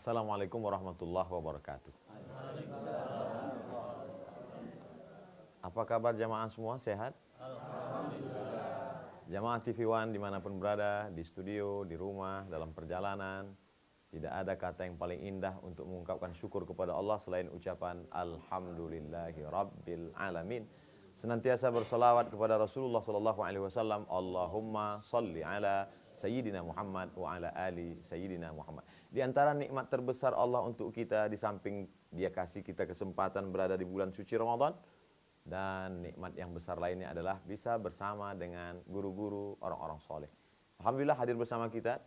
Assalamualaikum warahmatullahi wabarakatuh. Apa kabar jamaah semua? Sehat? Jamaah TV One dimanapun berada, di studio, di rumah, dalam perjalanan, tidak ada kata yang paling indah untuk mengungkapkan syukur kepada Allah selain ucapan Alhamdulillahi Rabbil Alamin. Senantiasa bersolawat kepada Rasulullah SAW. Allahumma salli ala Sayyidina Muhammad wa ala ali Sayyidina Muhammad. Di antara nikmat terbesar Allah untuk kita, di samping Dia kasih kita kesempatan berada di bulan suci Ramadan, dan nikmat yang besar lainnya adalah bisa bersama dengan guru-guru orang-orang soleh. Alhamdulillah hadir bersama kita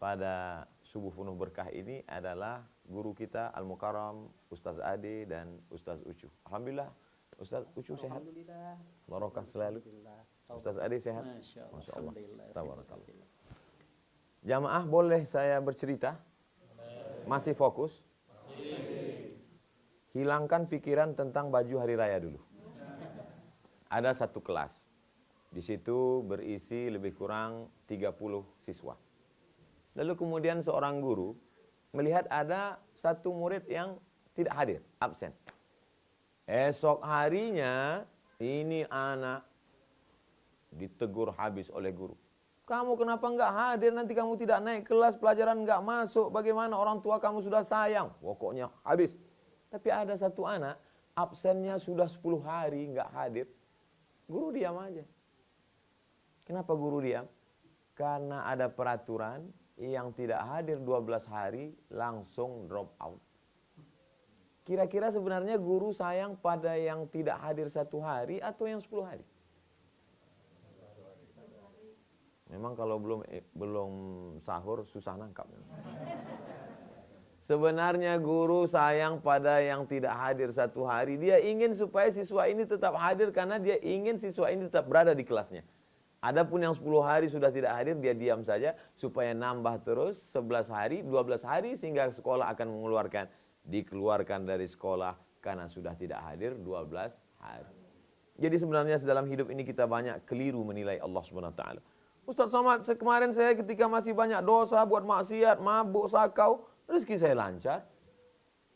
pada subuh penuh berkah ini adalah guru kita Al-Mukarram Ustaz Ade dan Ustaz Ucu. Alhamdulillah Ustaz Ucu sehat? Alhamdulillah. Barokah selalu. Ustaz Ade sehat? Masya Allah. Tabarakallah. Jamaah, boleh saya bercerita? Masih fokus? Hilangkan pikiran tentang baju hari raya dulu. Ada satu kelas. Di situ berisi lebih kurang 30 siswa. Lalu kemudian seorang guru melihat ada satu murid yang tidak hadir, absen. Esok harinya ini anak ditegur habis oleh guru. Kamu kenapa enggak hadir? Nanti kamu tidak naik kelas, pelajaran enggak masuk. Bagaimana orang tua kamu sudah sayang? Pokoknya habis. Tapi ada satu anak, absennya sudah 10 hari enggak hadir. Guru diam aja. Kenapa guru diam? Karena ada peraturan yang tidak hadir 12 hari langsung drop out. Kira-kira sebenarnya guru sayang pada yang tidak hadir 1 hari atau yang 10 hari? Memang kalau belum sahur susah nangkap. Sebenarnya guru sayang pada yang tidak hadir 1 hari. Dia ingin supaya siswa ini tetap hadir karena dia ingin siswa ini tetap berada di kelasnya. Adapun yang 10 hari sudah tidak hadir, dia diam saja supaya nambah terus 11 hari, 12 hari sehingga sekolah akan dikeluarkan dari sekolah karena sudah tidak hadir 12 hari. Jadi sebenarnya dalam hidup ini kita banyak keliru menilai Allah Subhanahu wa taala. Ustaz Somad, kemarin saya ketika masih banyak dosa, buat maksiat, mabuk, sakau, rezeki saya lancar,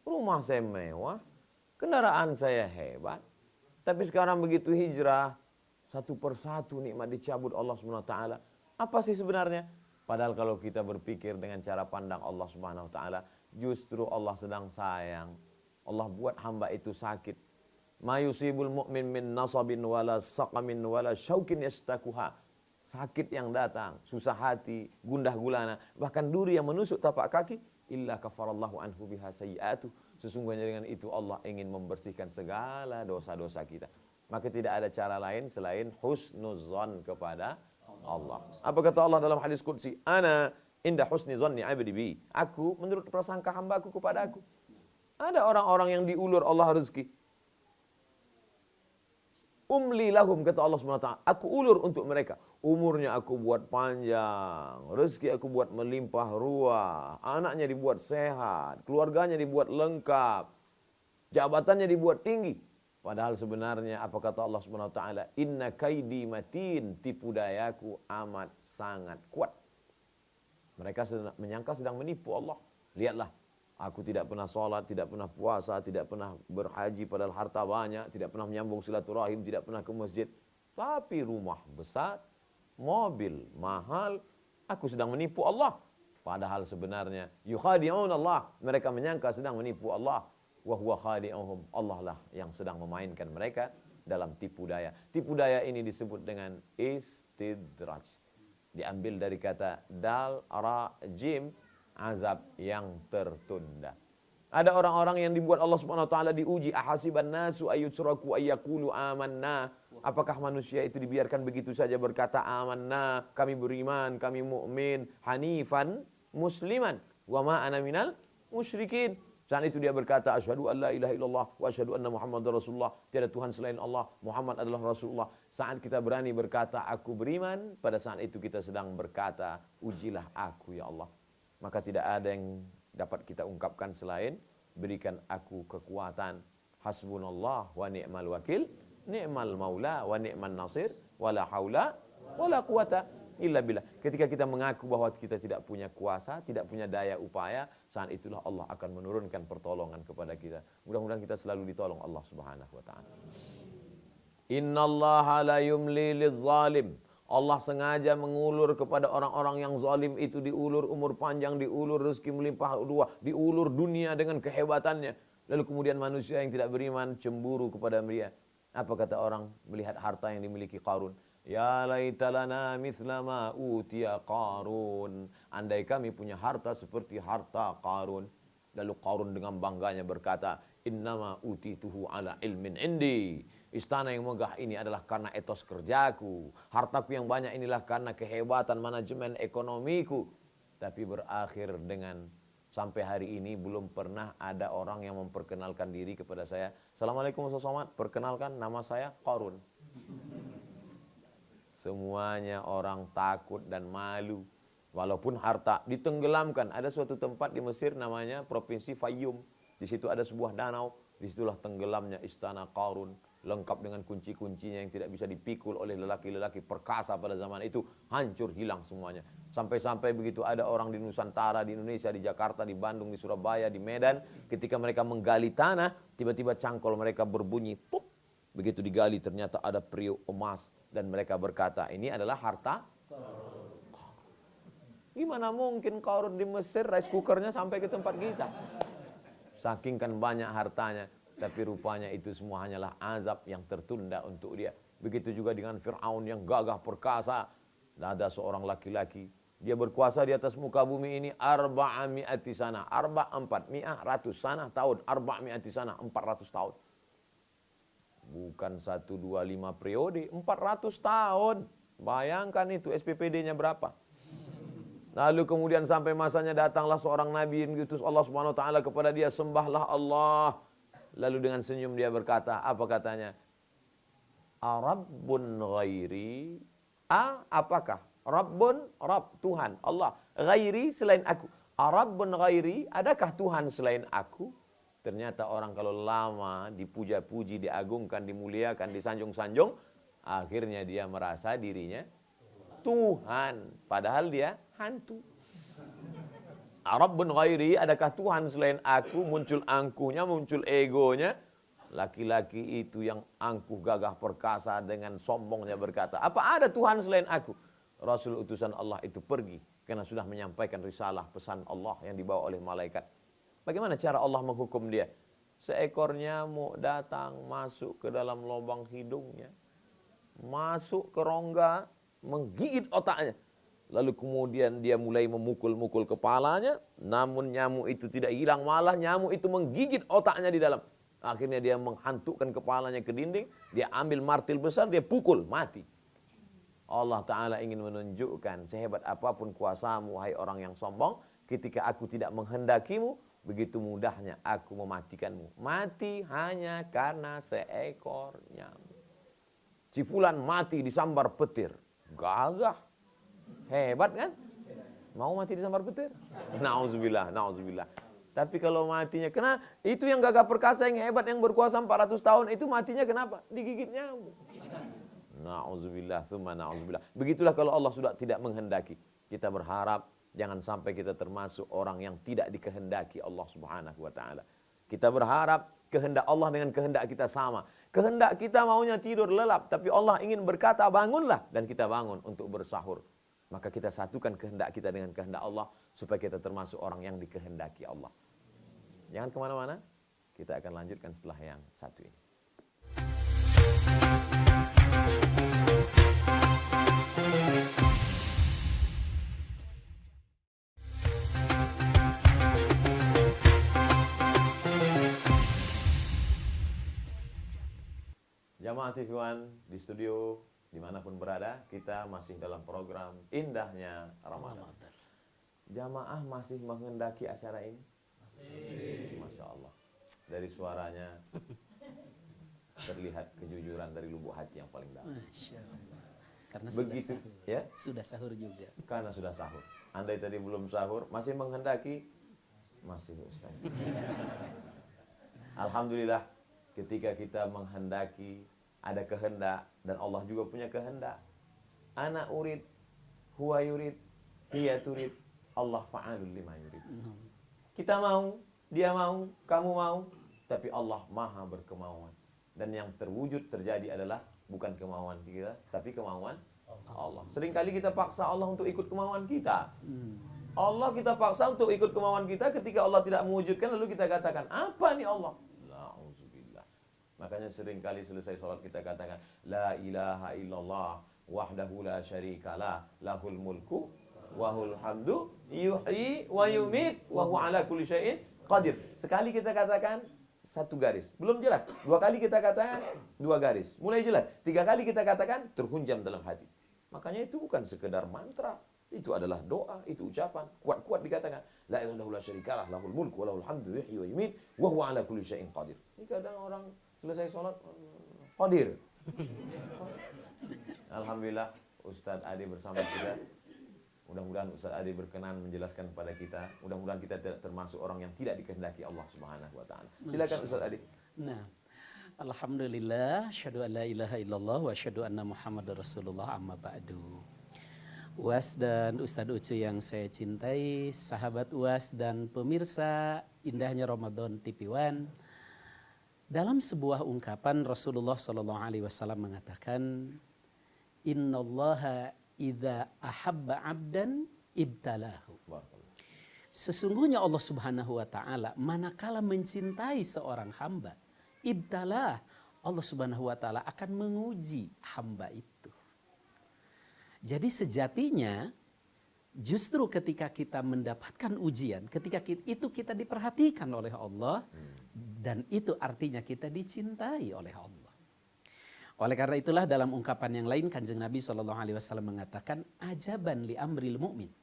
rumah saya mewah, kendaraan saya hebat. Tapi sekarang begitu hijrah, satu persatu nikmat dicabut Allah Subhanahu wa taala. Apa sih sebenarnya? Padahal kalau kita berpikir dengan cara pandang Allah Subhanahu wa taala, justru Allah sedang sayang. Allah buat hamba itu sakit. Ma yusibul mu'min min nasabin wala saqamin wala syaukin yastakuha. Sakit yang datang, susah hati, gundah gulana, bahkan duri yang menusuk tapak kaki, illa kafarallahu anhu biha sayyi'atuh. Sesungguhnya dengan itu Allah ingin membersihkan segala dosa-dosa kita. Maka tidak ada cara lain selain husnuzan kepada Allah. Apa kata Allah dalam hadis qudsi? Ana inda husni zanni 'abdi bi. Aku menurut prasangka hambaku kepada aku. Ada orang-orang yang diulur Allah rezeki. Umli lahum, kata Allah SWT. Aku ulur untuk mereka. Umurnya aku buat panjang. Rezeki aku buat melimpah ruah. Anaknya dibuat sehat. Keluarganya dibuat lengkap. Jabatannya dibuat tinggi. Padahal sebenarnya apa kata Allah SWT? Inna kaidi matin. Tipu dayaku amat sangat kuat. Mereka menyangka sedang menipu Allah. Lihatlah. Aku tidak pernah sholat, tidak pernah puasa, tidak pernah berhaji padahal harta banyak, tidak pernah menyambung silaturahim, tidak pernah ke masjid. Tapi rumah besar, mobil mahal, aku sedang menipu Allah. Padahal sebenarnya, yukhadi'un Allah, mereka menyangka sedang menipu Allah. Wa huwa khadi'uhum, Allah lah yang sedang memainkan mereka dalam tipu daya. Tipu daya ini disebut dengan istidraj. Diambil dari kata dal, ra, jim, azab yang tertunda. Ada orang-orang yang dibuat Allah Subhanahu wa taala diuji, ahasiban nasu ayyutraku ayyaqulu amanna. Apakah manusia itu dibiarkan begitu saja berkata amanna, kami beriman, kami mukmin, hanifan musliman, wa ma ana minal musyrikin. Saat itu dia berkata asyhadu an la ilaha illallah wa asyhadu anna muhammadar rasulullah. Tiada Tuhan selain Allah, Muhammad adalah Rasulullah. Saat kita berani berkata aku beriman, pada saat itu kita sedang berkata ujilah aku ya Allah. Maka tidak ada yang dapat kita ungkapkan selain berikan aku kekuatan. Hasbunallah wa ni'mal wakil, ni'mal maula wa ni'man nasir, wala haula wala quwata. illa billah. Ketika kita mengaku bahwa kita tidak punya kuasa, tidak punya daya upaya, saat itulah Allah akan menurunkan pertolongan kepada kita. Mudah-mudahan kita selalu ditolong Allah Subhanahu wa taala. Innallaha la yumli lizalim. Allah sengaja mengulur kepada orang-orang yang zalim itu, diulur umur panjang, diulur rezeki melimpah ruah, diulur dunia dengan kehebatannya. Lalu kemudian manusia yang tidak beriman cemburu kepada dia. Apa kata orang melihat harta yang dimiliki Qarun? Ya laita lana mithla ma utiya Qarun. Andai kami punya harta seperti harta Qarun. Lalu Qarun dengan bangganya berkata, innama utituhu ala ilmin indi. Istana yang megah ini adalah karena etos kerjaku. Hartaku yang banyak inilah karena kehebatan manajemen ekonomiku. Tapi berakhir dengan sampai hari ini belum pernah ada orang yang memperkenalkan diri kepada saya. Assalamualaikum Ustaz Somad, perkenalkan nama saya Qarun. Semuanya orang takut dan malu. Walaupun harta ditenggelamkan. Ada suatu tempat di Mesir namanya Provinsi Fayyum. Di situ ada sebuah danau. Disitulah tenggelamnya istana Qarun. Lengkap dengan kunci-kuncinya yang tidak bisa dipikul oleh lelaki-lelaki perkasa pada zaman itu. Hancur, hilang semuanya. Sampai-sampai begitu ada orang di Nusantara, di Indonesia, di Jakarta, di Bandung, di Surabaya, di Medan. Ketika mereka menggali tanah, tiba-tiba cangkol mereka berbunyi. Pup. Begitu digali ternyata ada periuk emas. Dan mereka berkata, ini adalah harta Qarun. Gimana mungkin Qarun di Mesir, rice cookernya sampai ke tempat kita? Saking kan banyak hartanya. Tapi rupanya itu semua hanyalah azab yang tertunda untuk dia. Begitu juga dengan Fir'aun yang gagah perkasa. Ada seorang laki-laki. Dia berkuasa di atas muka bumi ini 400 sana. 400 sana tahun. 400 sana 400 tahun. Bukan 1, 2, 5 periode. 400 tahun. Bayangkan itu SPPD-nya berapa. Lalu kemudian sampai masanya datanglah seorang nabi yang diutus Allah Subhanahu wa taala kepada dia, sembahlah Allah. Lalu dengan senyum dia berkata, apa katanya? Rabbun ghairi. Apakah? Rabbun, Rabb, Tuhan, Allah. Ghairi, selain aku. Rabbun ghairi, adakah Tuhan selain aku? Ternyata orang kalau lama dipuja-puji, diagungkan, dimuliakan, disanjung-sanjung, akhirnya dia merasa dirinya Tuhan. Padahal dia hantu. Rabbun ghairi, adakah Tuhan selain aku? Muncul angkuhnya, muncul egonya. Laki-laki itu yang angkuh gagah perkasa dengan sombongnya berkata, apa ada Tuhan selain aku? Rasul utusan Allah itu pergi karena sudah menyampaikan risalah pesan Allah yang dibawa oleh malaikat. Bagaimana cara Allah menghukum dia? Seekor nyamuk datang masuk ke dalam lubang hidungnya, masuk ke rongga, menggigit otaknya. Lalu kemudian dia mulai memukul-mukul kepalanya. Namun nyamuk itu tidak hilang. Malah nyamuk itu menggigit otaknya di dalam. Akhirnya dia menghantukkan kepalanya ke dinding. Dia ambil martil besar, dia pukul, mati. Allah Ta'ala ingin menunjukkan sehebat apapun kuasamu, hai orang yang sombong. Ketika aku tidak menghendakimu, begitu mudahnya aku mematikanmu. Mati hanya karena seekor nyamuk. Si fulan mati disambar petir. Gagah. Hebat kan? Mau mati disambar petir? Nauzubillah, nauzubillah. Tapi kalau matinya, kenapa? Itu yang gagah perkasa, yang hebat, yang berkuasa 400 tahun, itu matinya kenapa? Digigit nyamuk. Nauzubillah, tsumma nauzubillah. Begitulah kalau Allah sudah tidak menghendaki. Kita berharap jangan sampai kita termasuk orang yang tidak dikehendaki Allah Subhanahu wa taala. Kita berharap kehendak Allah dengan kehendak kita sama. Kehendak kita maunya tidur lelap, tapi Allah ingin berkata bangunlah, dan kita bangun untuk bersahur. Maka kita satukan kehendak kita dengan kehendak Allah supaya kita termasuk orang yang dikehendaki Allah. Jangan kemana-mana, kita akan lanjutkan setelah yang satu ini. Jamaah Ikhwan di studio dimanapun berada, kita masih dalam program Indahnya Ramadan. Jamaah masih menghendaki acara ini? Masih. Masya Allah. Dari suaranya terlihat kejujuran dari lubuk hati yang paling dalam. Masya Allah. Karena begitu, sudah sahur. Ya? Sudah sahur juga. Karena sudah sahur. Andai tadi belum sahur, masih menghendaki? Masih, Ustaz. Alhamdulillah, ketika kita menghendaki, ada kehendak, dan Allah juga punya kehendak. Ana urid huwa yurid, hiya turid, Allah fa'alul lima yurid. Kita mau, dia mau, kamu mau, tapi Allah maha berkemauan. Dan yang terwujud terjadi adalah bukan kemauan kita, tapi kemauan Allah. Seringkali kita paksa Allah untuk ikut kemauan kita. Allah kita paksa untuk ikut kemauan kita, ketika Allah tidak mewujudkan, lalu kita katakan, apa nih Allah? Na'udzubillah. Makanya seringkali selesai sholat kita katakan, La ilaha illallah, wahdahu la syarikalah, lahul mulku, wahul hamdu, yuhyi wa yumit, wa huwa ala kulli syai'in qadir. Sekali kita katakan, satu garis. Belum jelas. Dua kali kita katakan, dua garis. Mulai jelas. Tiga kali kita katakan, terhunjam dalam hati. Makanya itu bukan sekedar mantra. Itu adalah doa, itu ucapan. Kuat-kuat dikatakan. La ilaha illallah syarikalah, lahul mulku, wa lahul hamdu, yuhyi wa yumit, wa huwa ala kulli syai'in qadir. Ini kadang orang selesai sholat, qadir. Alhamdulillah, Ustadz Adi bersama kita. Mudah-mudahan Ustaz Adi berkenan menjelaskan kepada kita. Mudah-mudahan kita tidak termasuk orang yang tidak dikehendaki Allah Subhanahu wa taala. Silakan Ustaz Adi. Nah, alhamdulillah, syahadu an la ilaha illallah wa syahadu anna Muhammadar Rasulullah, amma ba'du. UAS dan Ustadz Ucu yang saya cintai, sahabat UAS dan pemirsa indahnya Ramadan TV One. Dalam sebuah ungkapan Rasulullah SAW mengatakan, Innallaha idza ahabba 'abdan ibtalahu. Sesungguhnya Allah Subhanahu wa taala manakala mencintai seorang hamba, ibtalah, Allah Subhanahu wa taala akan menguji hamba itu. Jadi sejatinya justru ketika kita mendapatkan ujian, ketika itu kita diperhatikan oleh Allah, dan itu artinya kita dicintai oleh Allah. Oleh karena itulah dalam ungkapan yang lain Kanjeng Nabi SAW mengatakan, ajaban li amril mu'min.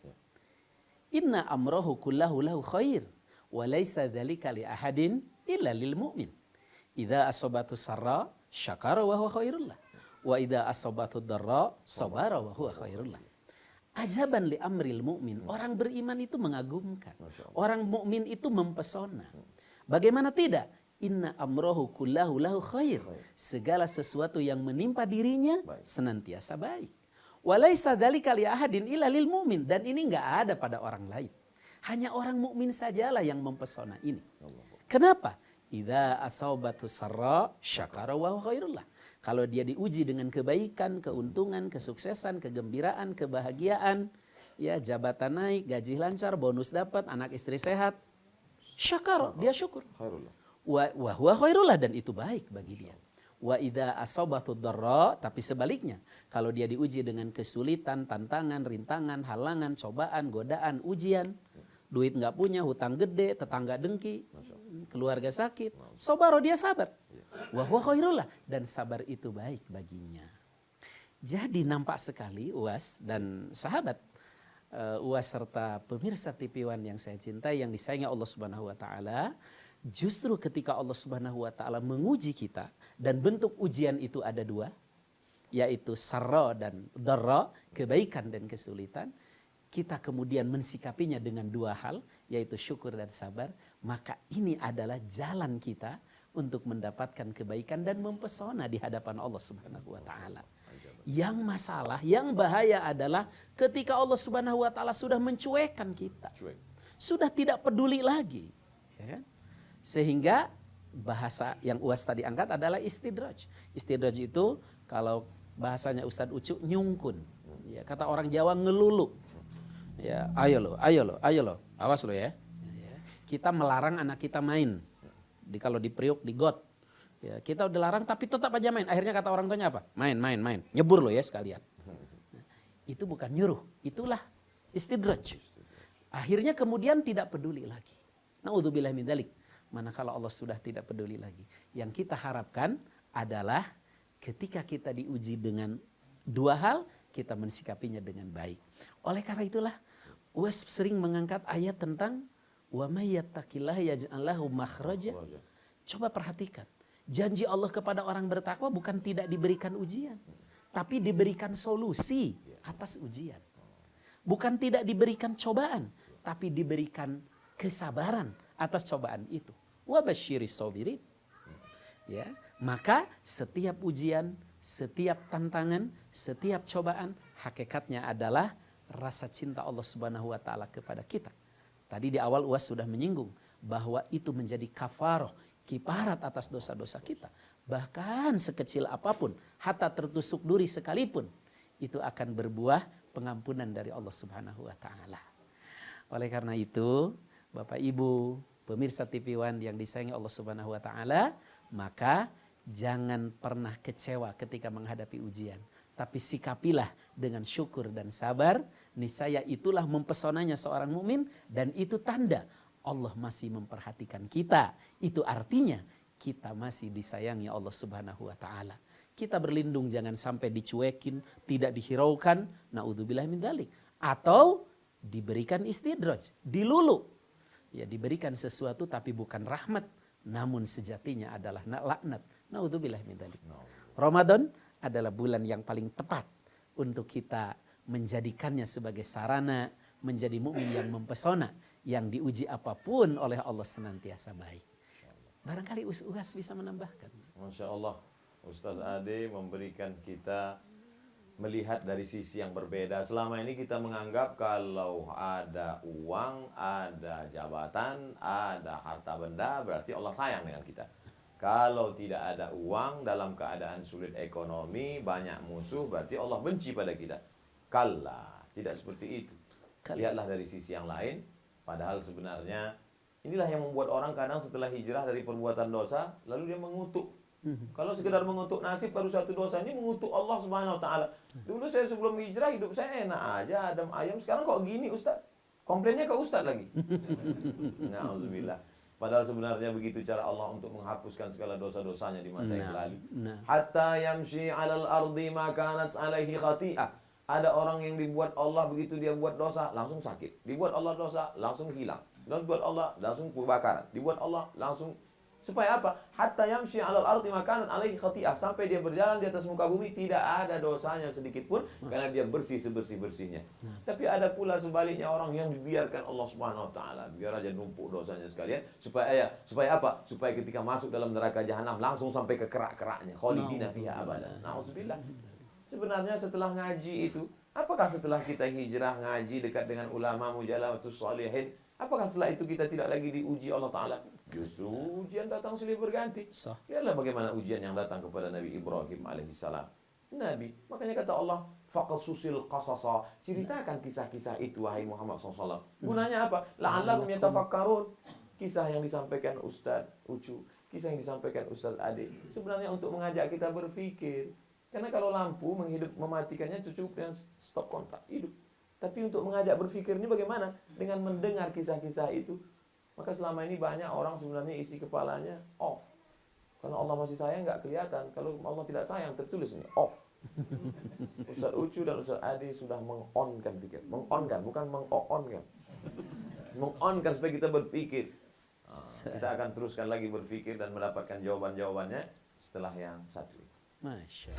Inna amrohu kullahu lahu khair, wa laysa dzalika li ahadin illa lil mu'min. Idza asabatu sarra syakara wa huwa khairullah, wa idza asabatu dharra sabara wa huwa khairullah. Ajaban li amril mu'min. Orang beriman itu mengagumkan. Orang mukmin itu mempesona. Bagaimana tidak? Inna amrohu kullahu lahu khair. Segala sesuatu yang menimpa dirinya senantiasa baik. Walaysa dzalika li ahadin illa lil mu'min. Dan ini enggak ada pada orang lain. Hanya orang mukmin sajalah yang mempesona ini. Kenapa? Idza asabatu sarra syakara wa khairullah. Kalau dia diuji dengan kebaikan, keuntungan, kesuksesan, kegembiraan, kebahagiaan, ya jabatan naik, gaji lancar, bonus dapat, anak istri sehat, syakara, dia syukur. Wa huwa khairullah, dan itu baik bagi dia. Wa idza asabatu dharra, tapi sebaliknya, kalau dia diuji dengan kesulitan, tantangan, rintangan, halangan, cobaan, godaan, ujian, duit nggak punya, hutang gede, tetangga dengki, keluarga sakit, sabaro, dia sabar. Wa huwa khairullah, dan sabar itu baik baginya. Jadi nampak sekali UAS dan sahabat UAS serta pemirsa TV One yang saya cintai, yang disayangi Allah Subhanahu wa taala, justru ketika Allah Subhanahu wa taala menguji kita, dan bentuk ujian itu ada dua, yaitu sarra dan dharra, kebaikan dan kesulitan, kita kemudian mensikapinya dengan dua hal, yaitu syukur dan sabar, maka ini adalah jalan kita untuk mendapatkan kebaikan dan mempesona di hadapan Allah Subhanahu wa taala. Yang masalah, yang bahaya adalah ketika Allah Subhanahu wa taala sudah mencuekkan kita. Sudah tidak peduli lagi, ya kan? Sehingga bahasa yang UAS tadi angkat adalah istidraj. Istidraj itu kalau bahasanya Ustadz Ucu, nyungkun. Ya, kata orang Jawa, ngelulu. Ya, ayo lo, awas lo ya. Kita melarang anak kita main. Kalau di Priuk, di got. Ya, kita udah larang tapi tetap aja main. Akhirnya kata orang tuanya apa? Main. Nyebur lo ya sekalian. Nah, itu bukan nyuruh, itulah istidraj. Akhirnya kemudian tidak peduli lagi. Na'udzubillah min dzalik. Manakala Allah sudah tidak peduli lagi. Yang kita harapkan adalah ketika kita diuji dengan dua hal, kita mensikapinya dengan baik. Oleh karena itulah, UAS sering mengangkat ayat tentang wa may yattaqillaha yaj'al lahu makhraja. Coba perhatikan. Janji Allah kepada orang bertakwa bukan tidak diberikan ujian, tapi diberikan solusi atas ujian. Bukan tidak diberikan cobaan, tapi diberikan kesabaran atas cobaan itu. Wa basyiris sabirin. Ya, maka setiap ujian, setiap tantangan, setiap cobaan hakikatnya adalah rasa cinta Allah Subhanahu wa taala kepada kita. Tadi di awal UAS sudah menyinggung bahwa itu menjadi kafaroh, kiparat atas dosa-dosa kita. Bahkan sekecil apapun, hatta tertusuk duri sekalipun, itu akan berbuah pengampunan dari Allah Subhanahu wa taala. Oleh karena itu, Bapak Ibu, pemirsa TV One yang disayangi Allah Subhanahu wa taala, maka jangan pernah kecewa ketika menghadapi ujian. Tapi sikapilah dengan syukur dan sabar, niscaya itulah mempesonanya seorang mukmin dan itu tanda Allah masih memperhatikan kita. Itu artinya kita masih disayangi Allah Subhanahu wa taala. Kita berlindung jangan sampai dicuekin, tidak dihiraukan, naudzubillah min dzalik, atau diberikan istidraj, dilulu. Ya, diberikan sesuatu tapi bukan rahmat, namun sejatinya adalah laknat. Naudzubillah min dzalik. Ramadan adalah bulan yang paling tepat untuk kita menjadikannya sebagai sarana menjadi mukmin yang mempesona, yang diuji apapun oleh Allah senantiasa baik. Barangkali UAS bisa menambahkan. Masya Allah, Ustaz Ade memberikan kita melihat dari sisi yang berbeda. Selama ini kita menganggap kalau ada uang, ada jabatan, ada harta benda, berarti Allah sayang dengan kita. Kalau tidak ada uang, dalam keadaan sulit ekonomi, banyak musuh, berarti Allah benci pada kita. Kalla, tidak seperti itu. Lihatlah dari sisi yang lain. Padahal sebenarnya inilah yang membuat orang kadang setelah hijrah dari perbuatan dosa, lalu dia mengutuk. Kalau sekedar mengutuk nasib baru satu dosa, ini mengutuk Allah Subhanahu wa taala. Dulu saya sebelum hijrah hidup saya enak aja, adem ayam, sekarang kok gini Ustaz? Komplainnya ke Ustaz lagi. Na'udzubillah. Padahal sebenarnya begitu cara Allah untuk menghapuskan segala dosa-dosanya di masa yang lalu. Hatta yamshi 'alal ardi ma kanat 'alaihi khati'ah. Ada orang yang dibuat Allah begitu dia buat dosa langsung sakit. Dibuat Allah dosa langsung hilang. Dan dibuat Allah langsung kebakaran. Dibuat Allah langsung supaya apa? Hatta yamshi 'alal ardi ma kanat 'alaihi khati'ah. Sampai dia berjalan di atas muka bumi tidak ada dosanya sedikit pun karena dia bersih sebersih-bersihnya. Tapi ada pula sebaliknya orang yang dibiarkan Allah Subhanahu wa taala, biar aja numpuk dosanya sekalian supaya apa? Supaya ketika masuk dalam neraka jahanam langsung sampai ke kerak-keraknya. Khalidina fiha abada. Nauzubillah. Sebenarnya setelah ngaji itu, apakah setelah kita hijrah ngaji dekat dengan ulama mujalawatus shalihin, apakah setelah itu kita tidak lagi diuji Allah taala? Justru ujian datang silih berganti. Lihatlah bagaimana ujian yang datang kepada Nabi Ibrahim alaihissalam. Nabi, makanya kata Allah, faqasusil qasasa, ceritakan kisah-kisah itu wahai Muhammad SAW. Gunanya apa? La'allahum yatafakkarun. Kisah yang disampaikan Ustaz Ucu, kisah yang disampaikan Ustaz Ade, sebenarnya untuk mengajak kita berpikir. Karena kalau lampu mematikannya cukup dengan stop kontak, hidup. Tapi untuk mengajak berpikir ini bagaimana? Dengan mendengar kisah-kisah itu. Maka selama ini banyak orang sebenarnya isi kepalanya off. Karena Allah masih sayang nggak kelihatan. Kalau Allah tidak sayang tertulis ini off. Ustaz Ucu dan Ustaz Adi sudah meng-on-kan pikir. Meng-on-kan, bukan meng-on-kan. Meng-on-kan supaya kita berpikir. Kita akan teruskan lagi berpikir dan mendapatkan jawaban-jawabannya setelah yang satu ini. Masya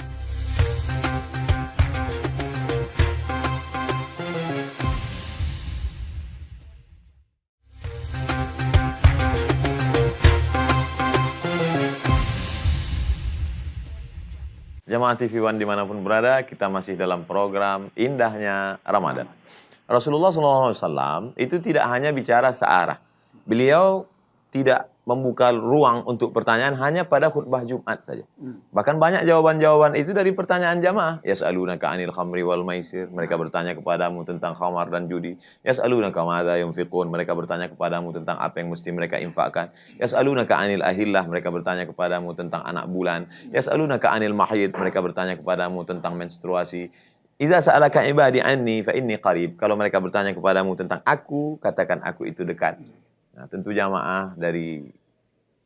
Jamaah TV One dimanapun berada, kita masih dalam program Indahnya Ramadan. Rasulullah SAW itu tidak hanya bicara searah. Beliau tidak membuka ruang untuk pertanyaan hanya pada khutbah Jumat saja. Bahkan banyak jawaban-jawaban itu dari pertanyaan jamaah. Yas'alunaka 'anil khamri wal maisir. Mereka bertanya kepadamu tentang khamar dan judi. Yas'alunaka madza yunfiqun. Mereka bertanya kepadamu tentang apa yang mesti mereka infakkan. Yas'alunaka 'anil ahillah. Mereka bertanya kepadamu tentang anak bulan. Yas'alunaka 'anil mahyid. Mereka bertanya kepadamu tentang menstruasi. Idza sa'alaka ibadi anni fa inni qarib. Kalau mereka bertanya kepadamu tentang aku, katakan aku itu dekat. Nah, tentu jamaah dari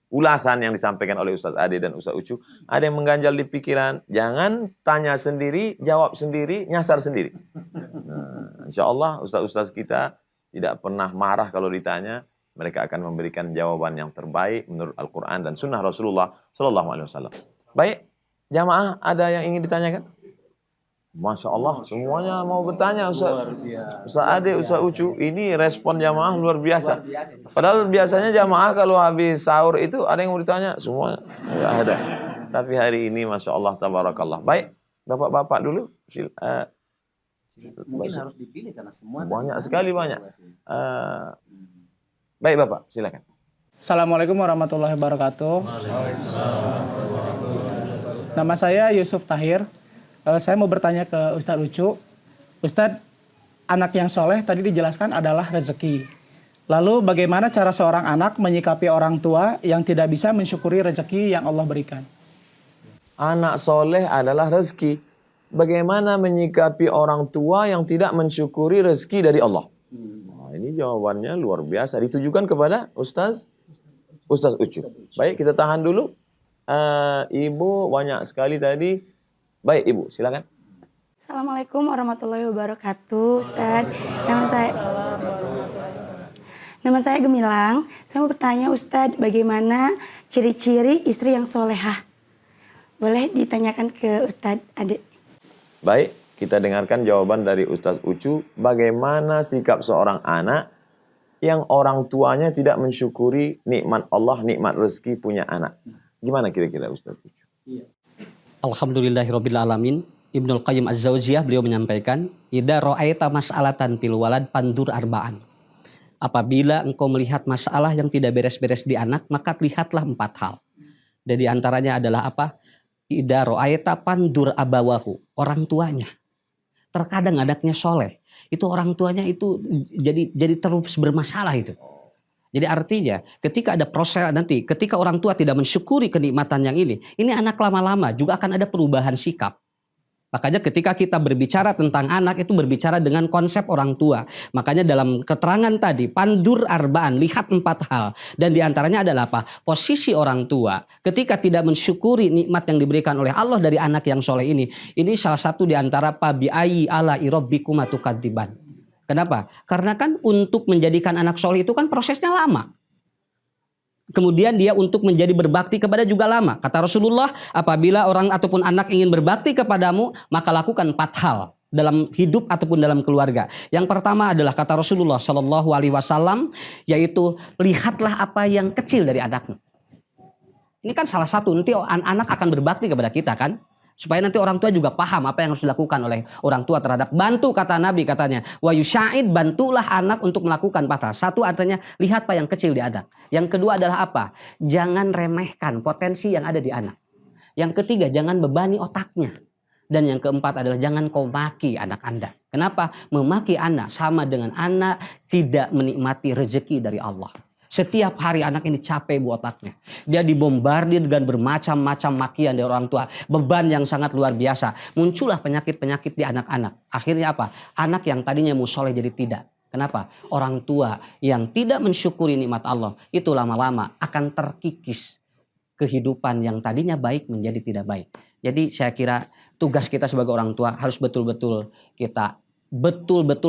ulasan yang disampaikan oleh Ustaz Ade dan Ustaz Ucu, ada yang mengganjal di pikiran. Jangan tanya sendiri, jawab sendiri, nyasar sendiri. Nah, insya Allah Ustaz-Ustaz kita tidak pernah marah kalau ditanya. Mereka akan memberikan jawaban yang terbaik menurut Al-Quran dan Sunnah Rasulullah SAW. Baik, jamaah ada yang ingin ditanyakan? Masya Allah, semuanya mau bertanya Ustaz. Ustaz Ade, Ustaz Ucu, ini respon jamaah luar biasa. Padahal biasanya jamaah kalau habis sahur itu ada yang mau ditanya, semua nggak ada. Tapi hari ini Masya Allah, tabarakallah. Baik, bapak-bapak dulu. Mungkin harus dipilih karena semua banyak sekali banyak. Baik Bapak, silakan. Assalamualaikum warahmatullahi wabarakatuh. Nama saya Yusuf Tahir. Saya mau bertanya ke Ustadz Ucu. Ustadz, anak yang soleh tadi dijelaskan adalah rezeki. Lalu bagaimana cara seorang anak menyikapi orang tua yang tidak bisa mensyukuri rezeki yang Allah berikan? Anak soleh adalah rezeki. Bagaimana menyikapi orang tua yang tidak mensyukuri rezeki dari Allah? Nah, ini jawabannya luar biasa. Ditujukan kepada Ustaz Ucu. Baik, kita tahan dulu. Ibu banyak sekali tadi. Baik, Ibu, silakan. Assalamualaikum warahmatullahi wabarakatuh, Ustadz. Nama saya Gemilang. Saya mau bertanya, Ustadz, bagaimana ciri-ciri istri yang solehah? Boleh ditanyakan ke Ustadz Ade? Baik, kita dengarkan jawaban dari Ustaz Ucu. Bagaimana sikap seorang anak yang orang tuanya tidak mensyukuri nikmat Allah, nikmat rezeki punya anak. Gimana kira-kira Ustaz Ucu? Alhamdulillahirrabbilalamin. Ibnul Qayyim Az-Zauziyah beliau menyampaikan, Ida ro'aita mas'alatan fil walad pandur arba'an. Apabila engkau melihat masalah yang tidak beres-beres di anak, maka lihatlah 4 hal. Dan di antaranya adalah apa? Ida ro'aita pandur abawahu, orang tuanya. Terkadang anaknya soleh, itu orang tuanya itu jadi terus bermasalah itu. Jadi artinya ketika ada proses nanti, ketika orang tua tidak mensyukuri kenikmatan yang ini anak lama-lama juga akan ada perubahan sikap. Makanya ketika kita berbicara tentang anak itu berbicara dengan konsep orang tua. Makanya dalam keterangan tadi pandur arbaan, lihat 4 hal. Dan diantaranya adalah apa? Posisi orang tua ketika tidak mensyukuri nikmat yang diberikan oleh Allah dari anak yang soleh ini. Ini salah satu diantara pabi'ayi ala irobbikum atukadziban. Kenapa? Karena kan untuk menjadikan anak soleh itu kan prosesnya lama. Kemudian dia untuk menjadi berbakti kepada juga lama. Kata Rasulullah, apabila orang ataupun anak ingin berbakti kepadamu, maka lakukan 4 hal dalam hidup ataupun dalam keluarga. Yang pertama adalah kata Rasulullah Shallallahu Alaihi Wasallam, yaitu lihatlah apa yang kecil dari anakmu. Ini kan salah satu nanti anak akan berbakti kepada kita kan. Supaya nanti orang tua juga paham apa yang harus dilakukan oleh orang tua terhadap bantu, kata Nabi katanya. Wa yusya'id, bantulah anak untuk melakukan 4 hal. Satu artinya lihat apa yang kecil di anak. Yang kedua adalah apa? Jangan remehkan potensi yang ada di anak. Yang ketiga, jangan bebani otaknya. Dan yang keempat adalah jangan kau maki anak Anda. Kenapa? Memaki anak sama dengan anak tidak menikmati rezeki dari Allah. Setiap hari anak ini capek buat otaknya. Dia dibombardir dengan bermacam-macam makian dari orang tua. Beban yang sangat luar biasa. Muncullah penyakit-penyakit di anak-anak. Akhirnya apa? Anak yang tadinya musoleh jadi tidak. Kenapa? Orang tua yang tidak mensyukuri nikmat Allah itu lama-lama akan terkikis kehidupan yang tadinya baik menjadi tidak baik. Jadi saya kira tugas kita sebagai orang tua harus betul-betul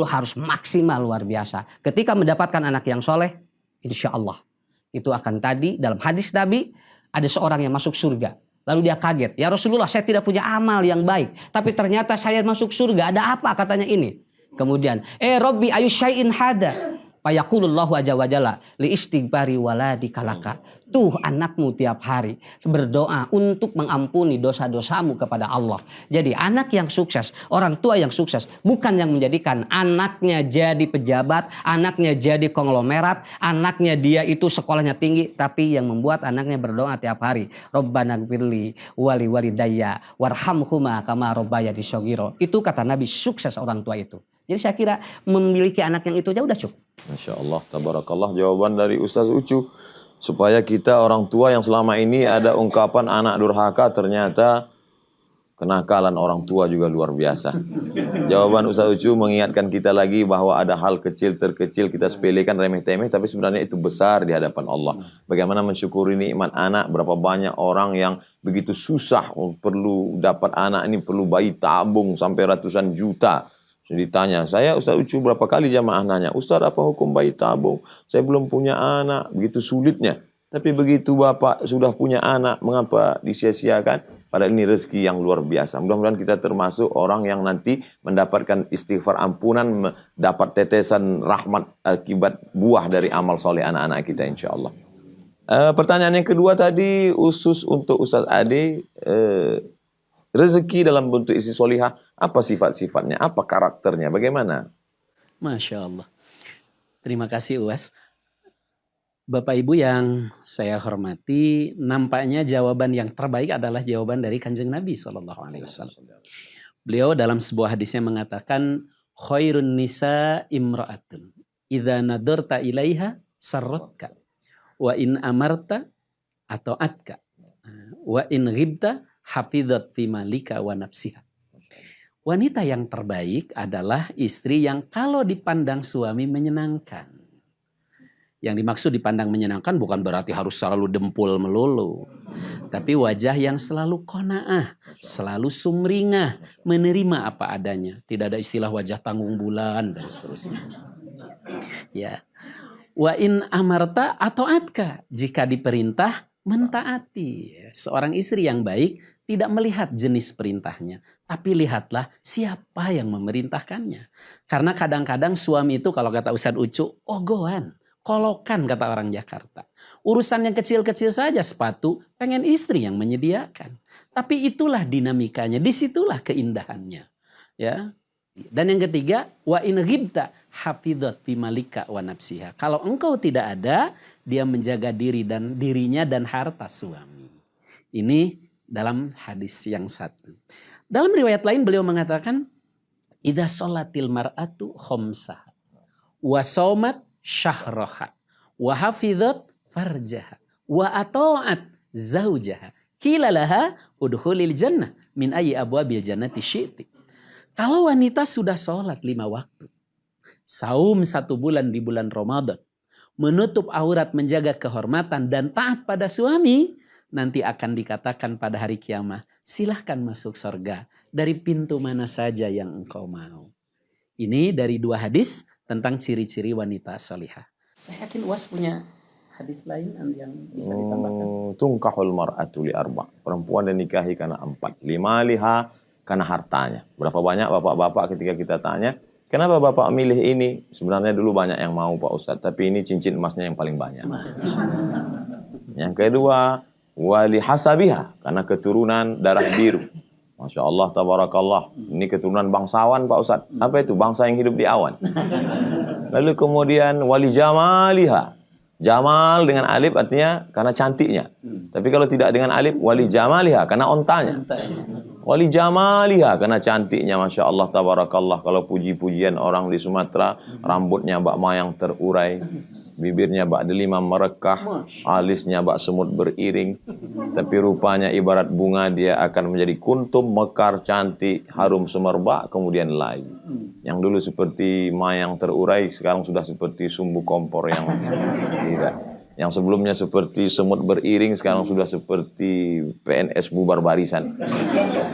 harus maksimal luar biasa. Ketika mendapatkan anak yang soleh, insya Allah itu akan tadi dalam hadis Nabi ada seorang yang masuk surga. Lalu dia kaget, ya Rasulullah, saya tidak punya amal yang baik, tapi ternyata saya masuk surga. Ada apa katanya ini? Kemudian, Robbi ayu syai'in hada. Fayaqulullahu azza wa jalla li istighfari waladika laka. Tuh anakmu tiap hari berdoa untuk mengampuni dosa-dosamu kepada Allah. Jadi anak yang sukses, orang tua yang sukses bukan yang menjadikan anaknya jadi pejabat, anaknya jadi konglomerat, anaknya dia itu sekolahnya tinggi, tapi yang membuat anaknya berdoa tiap hari. Rabbana gfirli wali walidayya warhamhuma kama rabbayani shaghira. Itu kata Nabi, sukses orang tua itu. Jadi saya kira memiliki anak yang itu aja udah cukup. Masya Allah, tabarakallah jawaban dari Ustaz Ucu. Supaya kita orang tua yang selama ini ada ungkapan anak durhaka, ternyata kenakalan orang tua juga luar biasa. Jawaban Ustaz Ucu mengingatkan kita lagi bahwa ada hal kecil terkecil kita sepelekan remeh-temeh, tapi sebenarnya itu besar di hadapan Allah. Bagaimana mensyukuri nikmat anak, berapa banyak orang yang begitu susah perlu dapat anak ini, perlu bayi tabung sampai ratusan juta. Ditanya, saya Ustaz Ucu berapa kali jamaah nanya, Ustaz apa hukum bayi tabung? Saya belum punya anak, begitu sulitnya. Tapi begitu Bapak sudah punya anak, mengapa disia-siakan? Padahal ini rezeki yang luar biasa. Mudah-mudahan kita termasuk orang yang nanti mendapatkan istighfar ampunan, mendapat tetesan rahmat akibat buah dari amal soleh anak-anak kita insya Allah. Pertanyaan yang kedua tadi, khusus untuk Ustaz Ade, rezeki dalam bentuk istri solihah Apa sifat-sifatnya? Apa karakternya? Bagaimana? Masya Allah. Terima kasih Uwas. Bapak Ibu yang saya hormati, nampaknya jawaban yang terbaik adalah jawaban dari Kanjeng Nabi SAW. Beliau dalam sebuah hadisnya mengatakan, khairun nisa imra'atun idza nadurta ilaiha sarratka wa in amarta atau atka wa in ghibta hafidhat fi malika wa nafsiha. Wanita yang terbaik adalah istri yang kalau dipandang suami menyenangkan. Yang dimaksud dipandang menyenangkan bukan berarti harus selalu dempul melulu. Tapi wajah yang selalu qanaah, selalu sumringah, menerima apa adanya. Tidak ada istilah wajah tanggung bulan dan seterusnya. Ya. Wa in amarta atau atka, jika diperintah mentaati. Seorang istri yang baik tidak melihat jenis perintahnya, tapi lihatlah siapa yang memerintahkannya. Karena kadang-kadang suami itu kalau kata Ustadz Ucu, ogohan, kolokan kata orang Jakarta. Urusan yang kecil-kecil saja sepatu, pengen istri yang menyediakan. Tapi itulah dinamikanya, disitulah keindahannya. Ya. Dan yang ketiga, wa in ghibta hafidhat fi malika wa nafsiha. Kalau engkau tidak ada, dia menjaga diri dan dirinya dan harta suami. Ini dalam hadis yang satu. Dalam riwayat lain beliau mengatakan, idza sholatil mar'atu khamsaha wa shaumat syahraha wa hafidhat farjaha wa ata'at zaujaha qila laha udkhulil jannah min ayyi abwabil jannati syi'ti. Kalau wanita sudah sholat 5 waktu, saum 1 bulan di bulan Ramadan, menutup aurat, menjaga kehormatan dan taat pada suami, nanti akan dikatakan pada hari kiamat, silahkan masuk surga dari pintu mana saja yang engkau mau. Ini dari 2 hadis tentang ciri-ciri wanita salihah. Saya yakin Uwas punya hadis lain yang bisa ditambahkan. Tungkahul mar'atu li arba'. Perempuan dinikahi karena 4. 5 liha karena hartanya. Berapa banyak bapak-bapak ketika kita tanya, kenapa bapak milih ini? Sebenarnya dulu banyak yang mau Pak Ustadz, tapi ini cincin emasnya yang paling banyak. Yang kedua, wali hasabiha, karena keturunan darah biru. Masya Allah, tabarakallah. Ini keturunan bangsawan Pak Ustadz. Apa itu? Bangsa yang hidup di awan. Lalu kemudian wali jamaliha. Jamal dengan alif artinya karena cantiknya. Tapi kalau tidak dengan alif, wali jamaliha karena ontanya. Wali jamaliha karena cantiknya, Masya Allah, tabarakallah. Kalau puji-pujian orang di Sumatera, rambutnya bak mayang terurai, bibirnya bak delima merekah, alisnya bak semut beriring. Tapi rupanya ibarat bunga, dia akan menjadi kuntum, mekar, cantik, harum semerbak, kemudian layu. Yang dulu seperti mayang terurai, sekarang sudah seperti sumbu kompor yang tidak. Yang sebelumnya seperti semut beriring, sekarang sudah seperti PNS bubar barisan.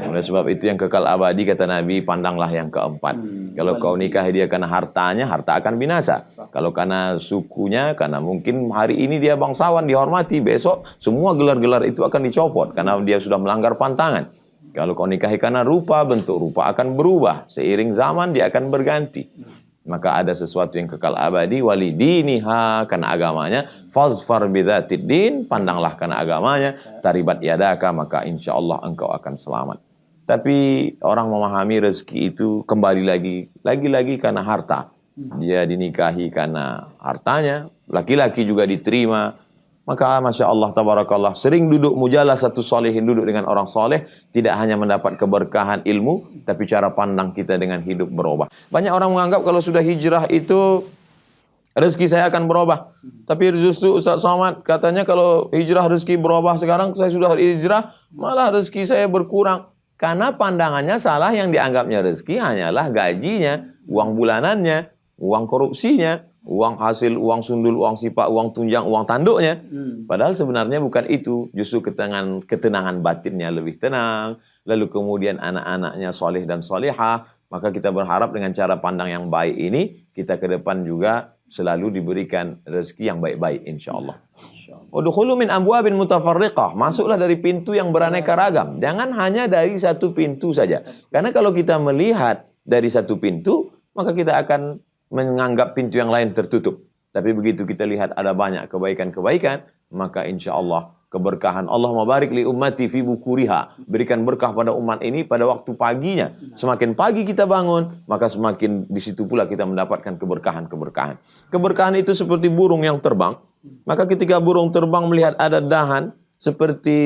Oleh sebab itu yang kekal abadi, kata Nabi, pandanglah yang keempat. Kalau kau nikah dia karena hartanya, harta akan binasa. Kalau karena sukunya, karena mungkin hari ini dia bangsawan, dihormati, besok semua gelar-gelar itu akan dicopot karena dia sudah melanggar pantangan. Kalau kau nikahi karena rupa, bentuk rupa akan berubah. Seiring zaman dia akan berganti. Maka ada sesuatu yang kekal abadi, wali diniha, karena agamanya, fazfar bidzatid din, pandanglah karena agamanya, taribat yadaka, maka insya Allah engkau akan selamat. Tapi orang memahami rezeki itu kembali lagi karena harta. Dia dinikahi karena hartanya, laki-laki juga diterima. Maka Masya Allah, tabarakallah, sering duduk mujalah satu solehin, duduk dengan orang soleh, tidak hanya mendapat keberkahan ilmu, tapi cara pandang kita dengan hidup berubah. Banyak orang menganggap kalau sudah hijrah itu rezeki saya akan berubah. Tapi justru Ustaz Somad katanya kalau hijrah rezeki berubah, sekarang saya sudah hijrah, malah rezeki saya berkurang. Karena pandangannya salah, yang dianggapnya rezeki hanyalah gajinya, uang bulanannya, uang korupsinya, uang hasil, uang sundul, uang sipak, uang tunjang, uang tanduknya. Padahal sebenarnya bukan itu. Justru ketenangan batinnya lebih tenang. Lalu kemudian anak-anaknya soleh dan solehah. Maka kita berharap dengan cara pandang yang baik ini, kita ke depan juga selalu diberikan rezeki yang baik-baik, insya Allah. Udkhulu min abwabin mutafarriqah. Masuklah dari pintu yang beraneka ragam. Jangan hanya dari satu pintu saja. Karena kalau kita melihat dari satu pintu, maka kita akan menganggap pintu yang lain tertutup. Tapi begitu kita lihat ada banyak kebaikan-kebaikan, maka insya Allah keberkahan. Allahumma barik li ummati fi bukuriha. Berikan berkah pada umat ini pada waktu paginya. Semakin pagi kita bangun, maka semakin di situ pula kita mendapatkan keberkahan-keberkahan. Keberkahan itu seperti burung yang terbang. Maka ketika burung terbang melihat ada dahan seperti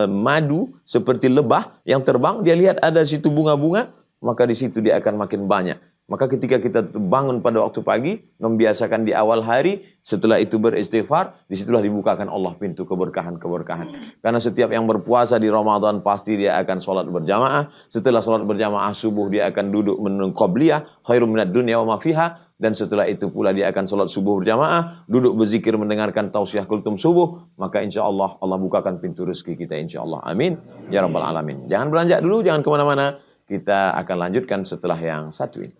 madu, seperti lebah yang terbang, dia lihat ada situ bunga-bunga, maka di situ dia akan makin banyak. Maka ketika kita bangun pada waktu pagi, membiasakan di awal hari, setelah itu beristighfar, disitulah dibukakan Allah pintu keberkahan-keberkahan. Karena setiap yang berpuasa di Ramadan pasti dia akan sholat berjamaah. Setelah sholat berjamaah subuh dia akan duduk menunggu qobliyah, khairum minad dunya wa ma fiha. Dan setelah itu pula dia akan sholat subuh berjamaah, duduk berzikir mendengarkan tausiah kultum subuh. Maka insya Allah, Allah bukakan pintu rezeki kita insya Allah. Amin. Ya Rabbal Alamin. Jangan beranjak dulu, jangan kemana-mana. Kita akan lanjutkan setelah yang satu ini.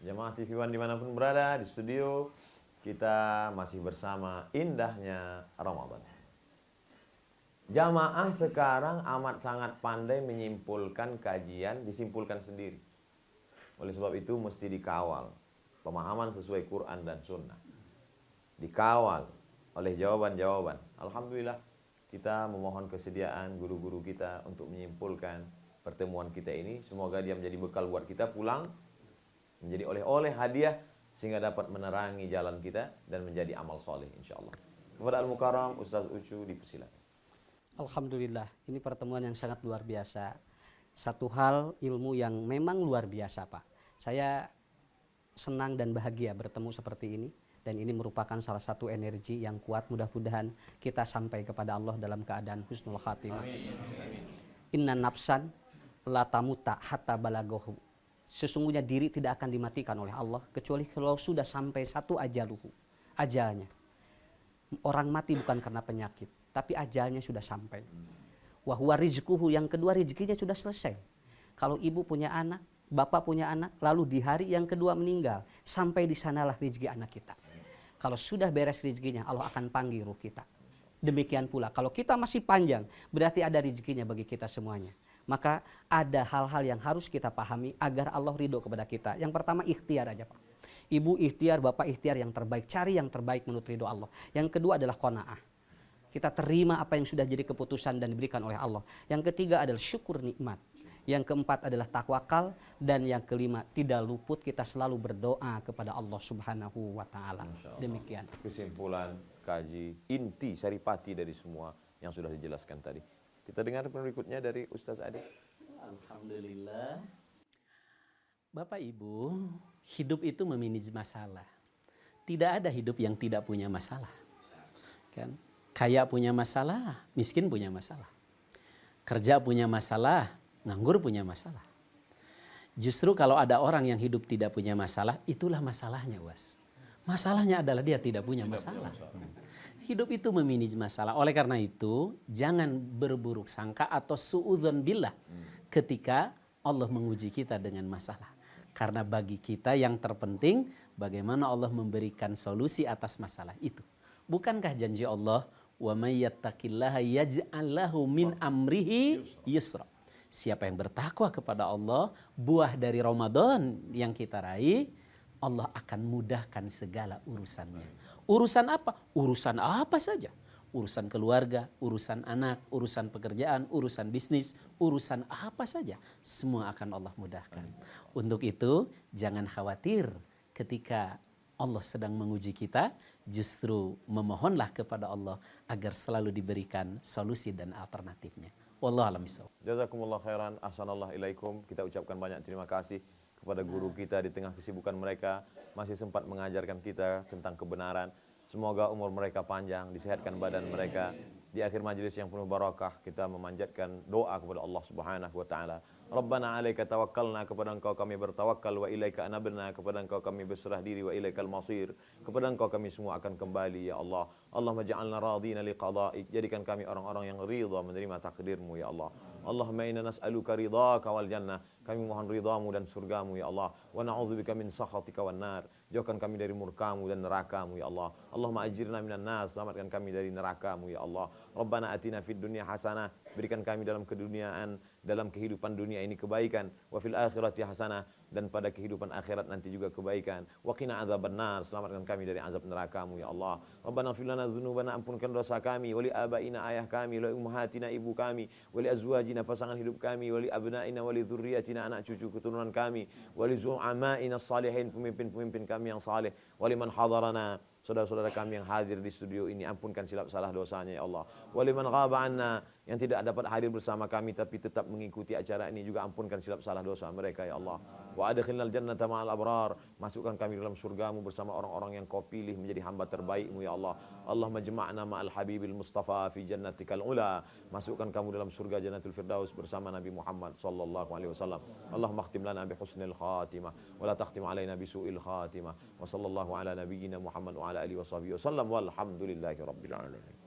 Jamaah TV One dimanapun berada, di studio kita masih bersama indahnya Ramadan. Jamaah sekarang amat sangat pandai menyimpulkan kajian, disimpulkan sendiri. Oleh sebab itu mesti dikawal pemahaman sesuai Quran dan Sunnah. Dikawal oleh jawaban-jawaban. Alhamdulillah kita memohon kesediaan guru-guru kita untuk menyimpulkan pertemuan kita ini. Semoga dia menjadi bekal buat kita pulang, menjadi oleh-oleh hadiah sehingga dapat menerangi jalan kita dan menjadi amal soleh insyaallah. Kepada Al-Mukarram Ustaz Ucu dipersilakan. Alhamdulillah, ini pertemuan yang sangat luar biasa. Satu hal ilmu yang memang luar biasa, Pak. Saya senang dan bahagia bertemu seperti ini, dan ini merupakan salah satu energi yang kuat. Mudah-mudahan kita sampai kepada Allah dalam keadaan husnul khatimah. Inna nafsan la tamuta hatta balaghahu. Sesungguhnya diri tidak akan dimatikan oleh Allah kecuali kalau sudah sampai satu ajaluhu, ajalnya. Orang mati bukan karena penyakit, tapi ajalnya sudah sampai. Wa huwa rizquhu, yang kedua rezekinya sudah selesai. Kalau ibu punya anak, bapak punya anak, lalu di hari yang kedua meninggal, sampai di sanalah rezeki anak kita. Kalau sudah beres rezekinya, Allah akan panggil ruh kita. Demikian pula kalau kita masih panjang, berarti ada rezekinya bagi kita semuanya. Maka ada hal-hal yang harus kita pahami agar Allah ridho kepada kita. Yang pertama ikhtiar aja, Pak. Ibu ikhtiar, bapak ikhtiar yang terbaik. Cari yang terbaik menurut ridho Allah. Yang kedua adalah qanaah. Kita terima apa yang sudah jadi keputusan dan diberikan oleh Allah. Yang ketiga adalah syukur nikmat. Yang keempat adalah takwakal. Dan yang kelima, tidak luput kita selalu berdoa kepada Allah Subhanahu wa Ta'ala. Demikian. Kesimpulan, kaji, inti, saripati dari semua yang sudah dijelaskan tadi. Kita dengar berikutnya dari Ustaz Adi. Alhamdulillah. Bapak Ibu, hidup itu memanage masalah. Tidak ada hidup yang tidak punya masalah. Kan? Kaya punya masalah, miskin punya masalah. Kerja punya masalah, nganggur punya masalah. Justru kalau ada orang yang hidup tidak punya masalah, itulah masalahnya, Was. Masalahnya adalah dia tidak punya masalah. Hidup itu memanage masalah. Oleh karena itu, jangan berburuk sangka atau suudzon billah ketika Allah menguji kita dengan masalah. Karena bagi kita yang terpenting, bagaimana Allah memberikan solusi atas masalah itu. Bukankah janji Allah, wa may yattaqillaha yaj'al lahu min amrihi yusra. Siapa yang bertakwa kepada Allah, buah dari Ramadan yang kita raih, Allah akan mudahkan segala urusannya. Urusan apa? Urusan apa saja. Urusan keluarga, urusan anak, urusan pekerjaan, urusan bisnis, urusan apa saja. Semua akan Allah mudahkan. Untuk itu, jangan khawatir ketika Allah sedang menguji kita. Justru memohonlah kepada Allah agar selalu diberikan solusi dan alternatifnya. Wallahu a'lam bishawab. Jazakumullah khairan, ahsanallah ilaikum. Kita ucapkan banyak terima kasih kepada guru kita di tengah kesibukan mereka, masih sempat mengajarkan kita tentang kebenaran. Semoga umur mereka panjang, disehatkan badan mereka. Di akhir majelis yang penuh barakah, kita memanjatkan doa kepada Allah Subhanahu wa Ta'ala. Rabbana alaika tawakkalna, kepada Engkau kami bertawakal, wa ilaika anabna, kepada Engkau kami berserah diri, wa ilaikal masir, kepada Engkau kami semua akan kembali ya Allah. Allahumma ja'alna radina liqada'ik, jadikan kami orang-orang yang ridha menerima takdirmu ya Allah. Allahumma inna nas'aluka ridhaka wal jannah. Kami mohon ridhamu dan surgamu ya Allah. Wa na'udzubika min sakhatika wan nar. Jauhkan kami dari murkamu dan nerakamu ya Allah. Allahumma ajirna minan nar. Selamatkan kami dari nerakamu ya Allah. Rabbana atina fid dunya hasanah. Berikan kami dalam keduniaan, dalam kehidupan dunia ini kebaikan. Wa fil akhirati hasanah. Dan pada kehidupan akhirat nanti juga kebaikan. Wa qina adzabannar. Selamatkan kami dari azab nerakamu ya Allah. Rabbana ighfir lana dzunubana, ampunkan dosa kami, wali abaina, ayah kami, wali ummahatina, ibu kami, wali azwajina, pasangan hidup kami, wali abnaina, wali dzurriyyatina, anak cucu keturunan kami, wali zu'amaina salihin, pemimpin-pemimpin kami yang saleh, wali man hadarana, saudara-saudara kami yang hadir di studio ini, ampunkan silap salah dosanya ya Allah. Wali man ghaba anna, yang tidak dapat hadir bersama kami tapi tetap mengikuti acara ini, juga ampunkan silap salah dosa mereka ya Allah. Wa adkhilnal jannata ma'al abrar, masukkan kami dalam surgamu bersama orang-orang yang kau pilih menjadi hamba terbaikmu ya Allah. Allahumma jama'na ma'al habibil mustafa fi jannatikal ula, masukkan kamu dalam surga jannatul firdaus bersama Nabi Muhammad sallallahu alaihi wasallam. Allahumma khtim lana bi husnil khatimah wa la takhtim alaina bi su'il khatimah. Wa sallallahu ala nabiyyina Muhammad wa ala alihi wa sahbihi wasallam walhamdulillahi rabbil alamin.